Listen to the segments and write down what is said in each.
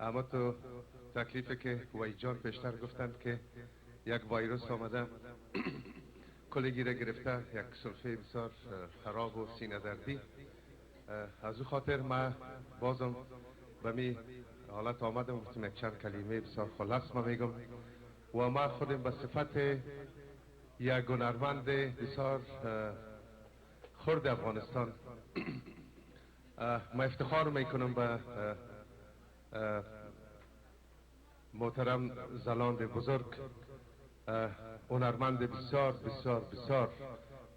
اما تو تکلیفی که وای جان پیشتر گفتند که یک ویروس آمده کلگی را گرفته، یک سلفه بسیار خراب و سینه دردی. از او خاطر ما بازم به می حالت آمدم گفتم یک چند کلمه بسیار خلاص ما میگم و ما خودم به صفت یک هنرمند بسیار خرد افغانستان ما افتخار میکنم به محترم زلاند بزرگ، هنرمند بسیار بسیار بسیار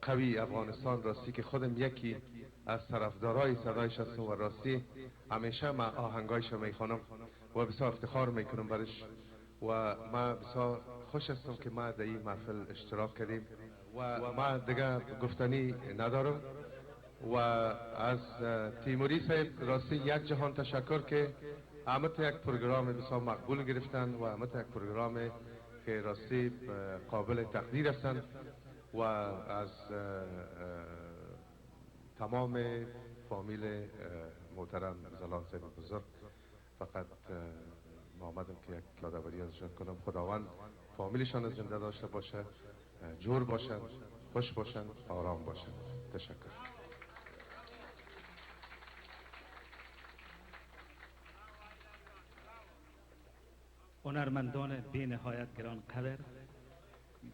قوی افغانستان، راستی که خودم یکی از طرفدارای صدایش هستم و راستی همیشه ما آهنگایش میخوانم و بسیار افتخار میکنم برش و ما بسیار خوش هستم که ما در این محفل اشتراک کردیم و ما دیگه گفتنی ندارم و از تیموری صاحب راستی یک جهان تشکر که همه یک پروگرام بسیار مقبول گرفتن و همه یک پروگرام که راستی قابل تقدیر هستند و از تمام فامیل محترم زلان صاحب بزرگ فقط ما آمدم که یک یادآوری ازشان کنم. خداوند فامیلشان از زنده داشته باشه، جور باشند، خوش باشند، آرام باشند. تشکر. هنرمندان بی نهایت گران قدر،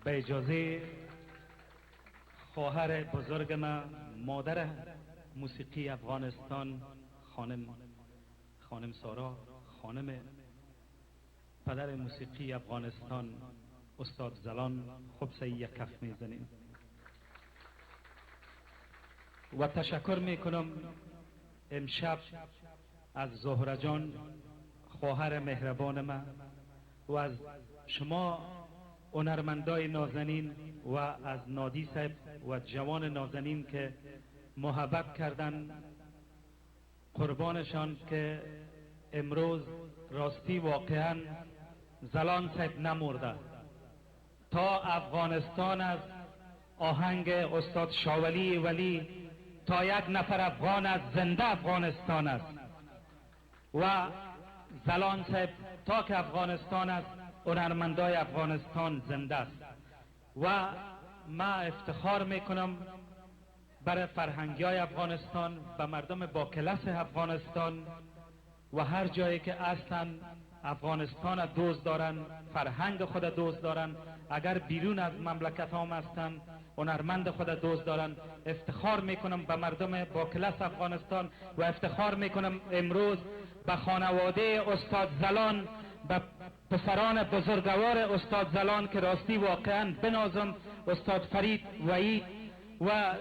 به اجازه خواهر بزرگ ما، مادر موسیقی افغانستان، خانم سارا، خانم پدر موسیقی افغانستان استاد زلان، خوب سه یک کف میزنیم و تشکر میکنم امشب از زهره جان خواهر مهربان ما و از شما هنرمندای نازنین و از نادی صاحب و جوان نازنین که محبت کردن، قربانشان که امروز راستی واقعا زلان صاحب نمرده تا افغانستان از آهنگ استاد شاولی ولی تا یک نفر افغان از زنده افغانستان است و زلان صاحب تا که افغانستان است هنرمندای افغانستان زنده است و ما افتخار میکنم برای فرهنگی های افغانستان، به مردم با کلاس افغانستان و هر جایی که هستند افغانستان دوست دارن، فرهنگ خود دوست دارن، اگر بیرون از مملکت هم هستند هنرمند خود دوست دارن. افتخار میکنم به مردم با کلاس افغانستان و افتخار میکنم امروز به خانواده استاد زلان، به پسران بزرگوار استاد زلان که راستی واقعا بنازم استاد فرید وحید و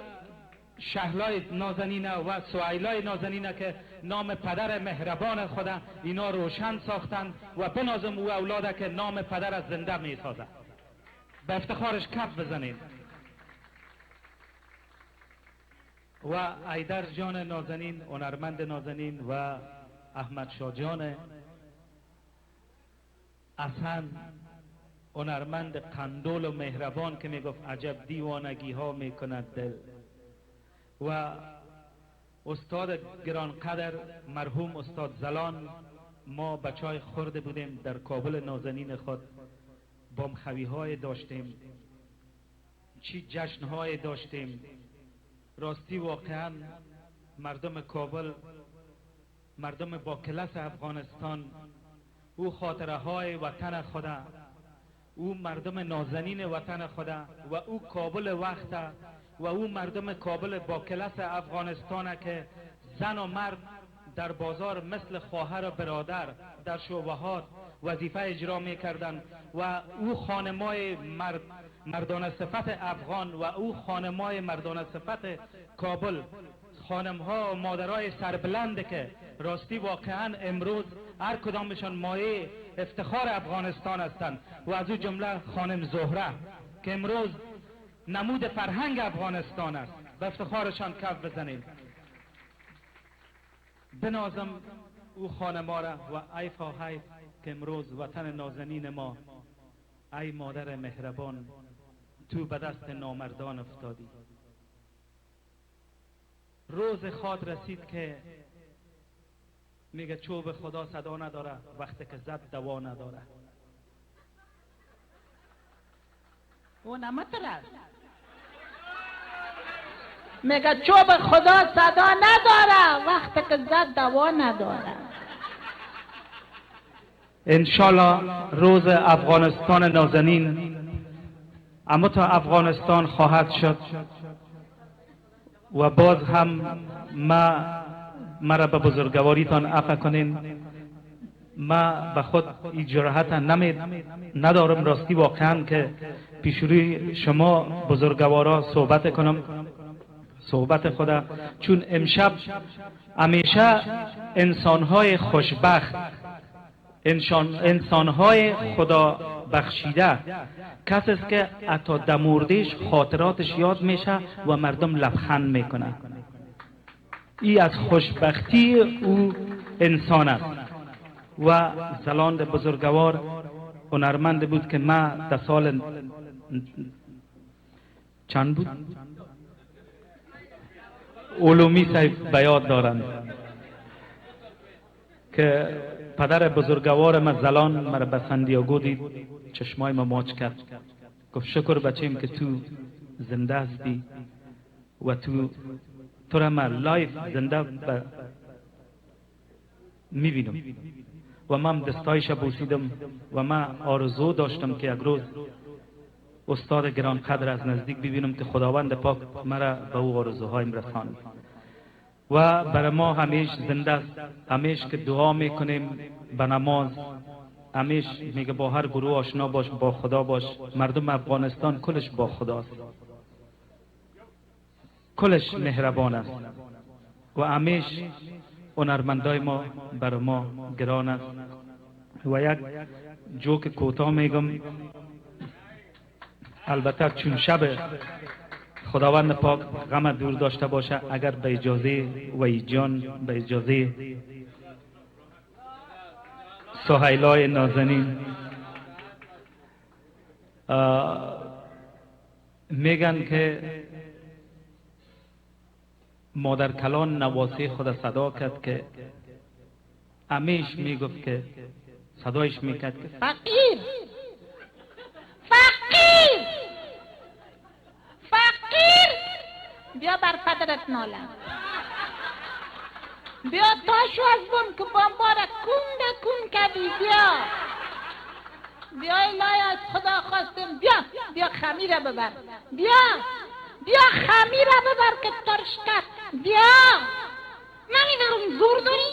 شهلای نازنینه و سویلای نازنینه که نام پدر مهربان خدا اینا روشن ساختند و بنازم او اولاده که نام پدر از زنده می سازه. به افتخارش کف بزنید. و ایدر جان نازنین، هنرمند نازنین و احمد شاه جان اصلا هنرمند قندول و مهربان که میگفت عجب دیوانگی ها میکند دل، و استاد گرانقدر مرحوم استاد زلان، ما بچای خورده بودیم در کابل نازنین خود، بامخوی های داشتیم، چی جشن های داشتیم. راستی واقعا مردم کابل، مردم با کلاس افغانستان، او خاطره های وطن خدا، او مردم نازنین وطن خدا و او کابل وقت و او مردم کابل با کلاس افغانستان که زن و مرد در بازار مثل خواهر و برادر در شعبهات وظیفه اجرا میکردن و او خانمای مردان صفت افغان و او خانمای مردان صفت کابل، خانمها و مادرای سربلند که راستی واقعا امروز هر کدامشان مایه افتخار افغانستان هستند و از او جمله خانم زهره که امروز نمود فرهنگ افغانستان است. به افتخارشان کف بزنید. بنازم او خانما را و ای فاحیف که امروز وطن نازنین ما، ای مادر مهربان، تو به دست نامردان افتادی. روز خواد رسید که میگه چوب خدا صدا نداره وقتی که زد دوا نداره. اون مترس میگه چوب خدا صدا نداره وقتی که زد دوا نداره. انشالله روز افغانستان نازنین اما تا افغانستان خواهد شد و باز هم مرا به بزرگواریتان عفو کنین. ما به خود این جرأت ندارم راستی واقعا که پیش روی شما بزرگوارا صحبت کنم صحبت خدا، چون امشب همیشه انسانهای خوشبخت، انسانهای خدا بخشیده کسی است که حتی در مردش خاطراتش یاد میشه و مردم لبخند میکنه. این از خوشبختی او انسان است و زلاند بزرگوار هنرمند بود که ما در سال چند بود علومی صاحب بیاد دارند که پدر بزرگوار ما زلان مرا به سندیاگو دید، چشمای ما ماچ کرد، گفت شکر بچیم که تو زنده هستی و تو را ما لایف زنده میبینم و من دستایش بوسیدم و من آرزو داشتم که یک روز استاد گرانقدر از نزدیک ببینم که خداوند پاک مرا به او آرزوهایم رساند و برای ما همیش زنده است. همیش که دعا میکنیم به نماز، همیش میگه با هر گروه آشنا باش، با خدا باش. مردم افغانستان کلش با خداست، کلش مهربان است و همیش هنرمندای ما برای ما گران است. و یک جوک کوتاه میگم، البته چون شب خداوند پاک غم دور داشته باشه، اگر به اجازه و جان به اجازه سهیلای نازنین میگن که مادر کلان نواسه خود صدا کرد که همیش میگفت که صدایش میکرد که فقیر فقیر فقیر بیا بر پدرت نالم، بیا تاشو از بون که بامبارا کون کردی، بیا الهی از خدا خواستم، بیا خمیره ببر، بیا خمیره ببر که ترش کرد، بیا نمیدارم زور داری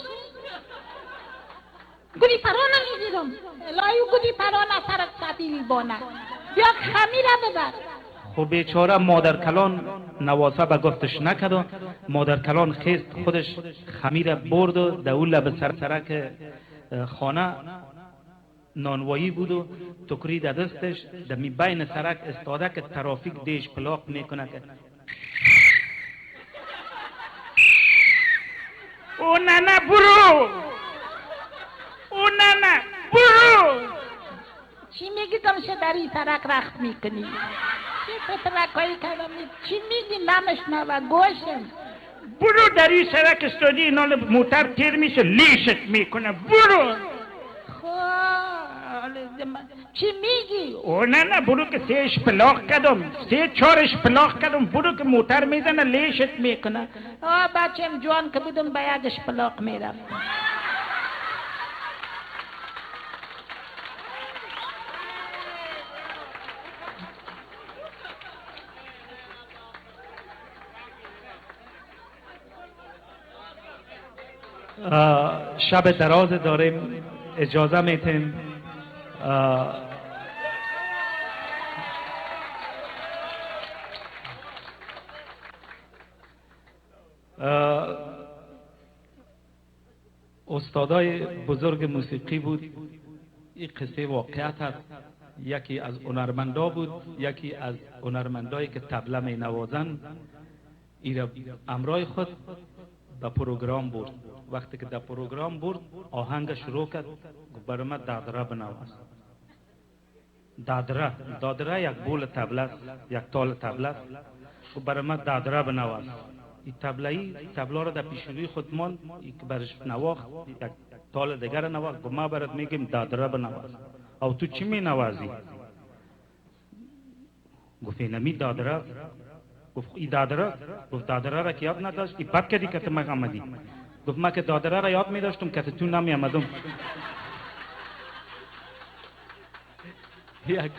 گلی پرا نمیدیدم، الهی گلی پرا نسرت سبیل بانه، بیا خمیره ببر. خب بیچاره مادر کلان نواسه به گفتش نکد، مادر کلان خیست خودش خمیر برد و در اون لب سرک خانه نانوایی بود و تکری در دستش در می بین سرک استاده که ترافیک دیش پلاک میکنه که او نه برو، او نه برو. چی میگی دمشه در این سرک رخت میکنی؟ چی پترکایی کردم؟ چی میگی نمشنوه گوشم؟ برو در این سرک استادی اینا موتر تیر میشه لیشت میکنه، برو. چی میگی؟ او نه برو که سهش پلاخ کردم، 3-4 پلاخ کردم، برو که موتر میزنه لیشت میکنه. بچم جوان که بودم به یکش پلاخ میرم. شب دراز داریم، اجازه میتیم استادای بزرگ موسیقی بود. این قصه واقعیت است. یکی از هنرمندا بود، یکی از هنرمندایی که طبله می نوازند. این امرای خود به پروگرام برد. وقتی که در پروگرام برد آهنگ شروع کرد، برای من دادره بنواز. دادره یک بول طبله است، یک تال طبله است. برای من دادره بنواز. این تبلا را در پیش روی خود ماند، که برش نواخت، یک تال دیگر نواخت. گفت ما برات میگیم دادره بنواز. او تو چی می نوازی؟ گفت اینمی دادره. گفت ای دادره؟ گفت دادره را که یاد نداشت؟ ای بد کردی که تو مگه آمدی؟ گفت من که دادره را یاد می داشتم که تو نمی آمدم. یک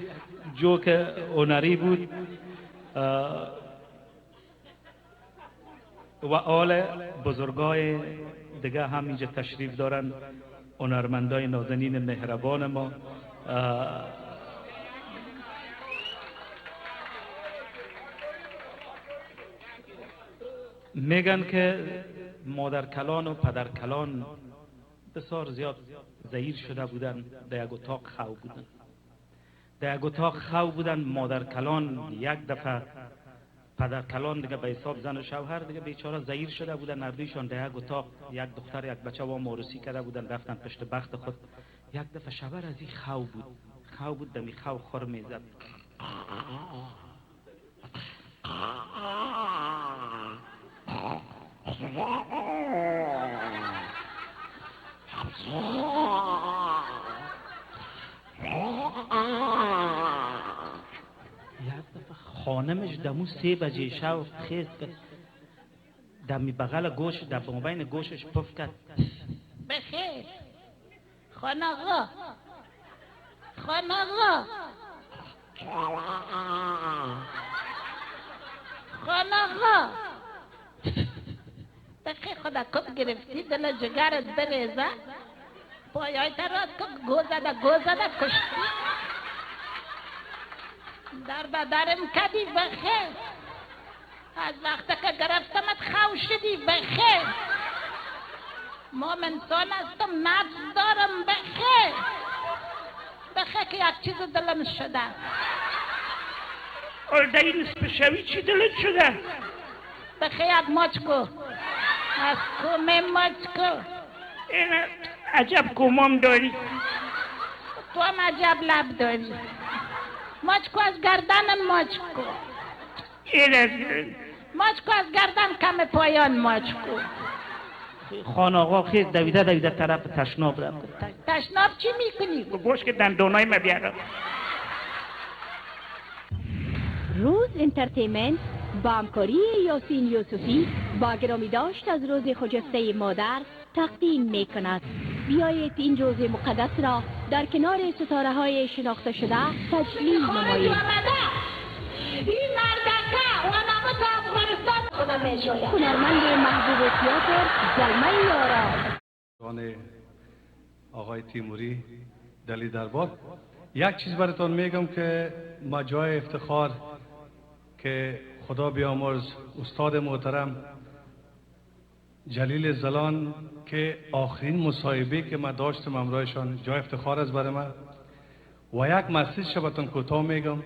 جوک هنری بود و آل بزرگای دیگه هم اینجا تشریف دارن، هنرمندای نازنین مهربان ما. میگن که مادر کلان و پدر کلان بسیار زیاد ضعیف شده بودن، در یک اتاق خو بودن. در یک اتاق خو بودن، مادر کلان یک دفعه، پدر کلان دیگه به حساب زن و شوهر دیگه بیچاره ضعیف شده بودن. نردیشان در یک اتاق، یک دختر یک بچه و مورسی کرده بودن، رفتن پشت بخت خود. یک دفعه شبر از این خو بود دمی خو خور میزد. یک دفعه خانمش دمو 3 بجه شب خیز کرد، دمی بغل گوش، در بین گوشش پف کرد. بخیر خان آقا، خان آقا، خان آقا. بخیر خدا کب گرفتی، دل جگرت بریزه، پایای ترات کب گوزده کشتی، در بدرم کدی. بخیر از وقت که گرفتمت خو شدی. بخیر ما انسان هستم، نبض دارم. بخیر که یک چیز دلم شده. اور در این نصف شوی چی دلت شده؟ بخیر یک ماچ کو، از کومه ماچ کو. این عجب کومام داری. تو هم عجب لب داری. ماچ کو از گردنم ماچ کو. این از ماچ کو از گردن کم پایان ماچ کو. خان آقا خیز دویده طرف تشناب رفت. تشناب چی میکنی؟ گوش که دندونای ما بیاره. روز انترتیمنت با همکاری یاسین یوسفی با گرامی داشت از روز خجسته مادر تقدیم می کند. بیایید این روز مقدس را در کنار ستاره های شناخته شده تجلیل نمایید. این مردکه و نامت افغانستان خدا می شوید. هنرمند محبوب تئاتر زلمه یارا آقای تیموری دلی دربار. یک چیز براتون میگم که ما جای افتخار که خدا بیامرز استاد محترم جلیل زلان که آخرین مصاحبه که ما داشتم امرایشان جای افتخار است برای من. و یک مسیج شبتون کوتاه میگم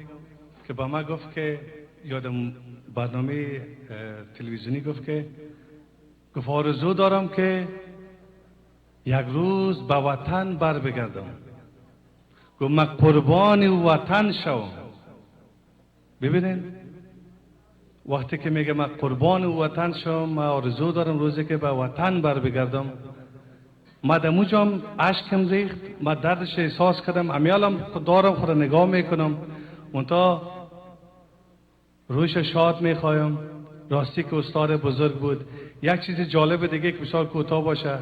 که با ما گفت که یادم برنامه تلویزیونی گفت آرزو دارم که یک روز به وطن بر بگردم. گفت من قربان وطن شوم. ببینید وقتی که میگه من قربان وطن شوم، من آرزو دارم روزی که به وطن بر بگردم. من دموجم اشکم ریخت، من دردش احساس کردم. امیالم دارم خود نگاه میکنم منتها رویش شاد میخوایم. راستی که استاد بزرگ بود. یک چیز جالب دیگه که بسیار کوتاه باشه،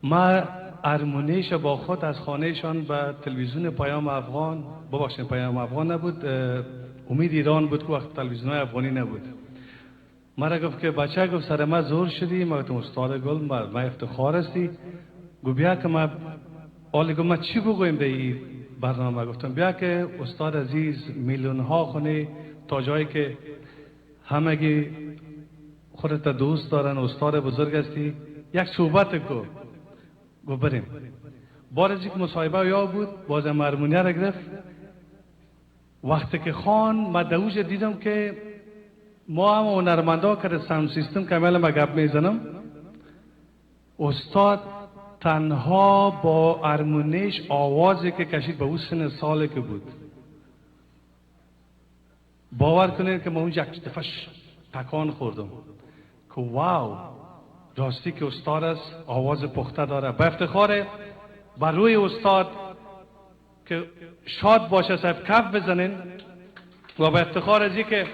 من ارمونیش با خود از خانهشان به تلویزیون پیام افغان، ببخشید پیام افغان نبود، امید ایران بود که وقت تلویزیون افغانی نبود. مرا گفت که بچه گفت سر ما زور شدی. ما گفتم استاد گل ما افتخار هستی. گفت بیا که ما ما چی بگویم به این برنامه. گفتم بیا که استاد عزیز میلیون ها خونه تا جایی که همگی خودت دوست دارن، استاد بزرگ هستی، یک صحبت کو. گفت بریم. بار از یک مصاحبه یا بود، باز هارمونیا را گرفت. وقتی که خان ما دوج دیدم که ما هم هنرمندا که ساوند سیستم کاملا ما گپ میزنم، استاد تنها با هارمونیش آوازی که کشید به اون سن سالی که بود، باور کنید که ما اونجا یک دفعه تکان خوردم. که واو راستی که استاد است، آواز پخته داره. به افتخار بر روی استاد که شاد باشه صاحب کف بزنین و به افتخار از که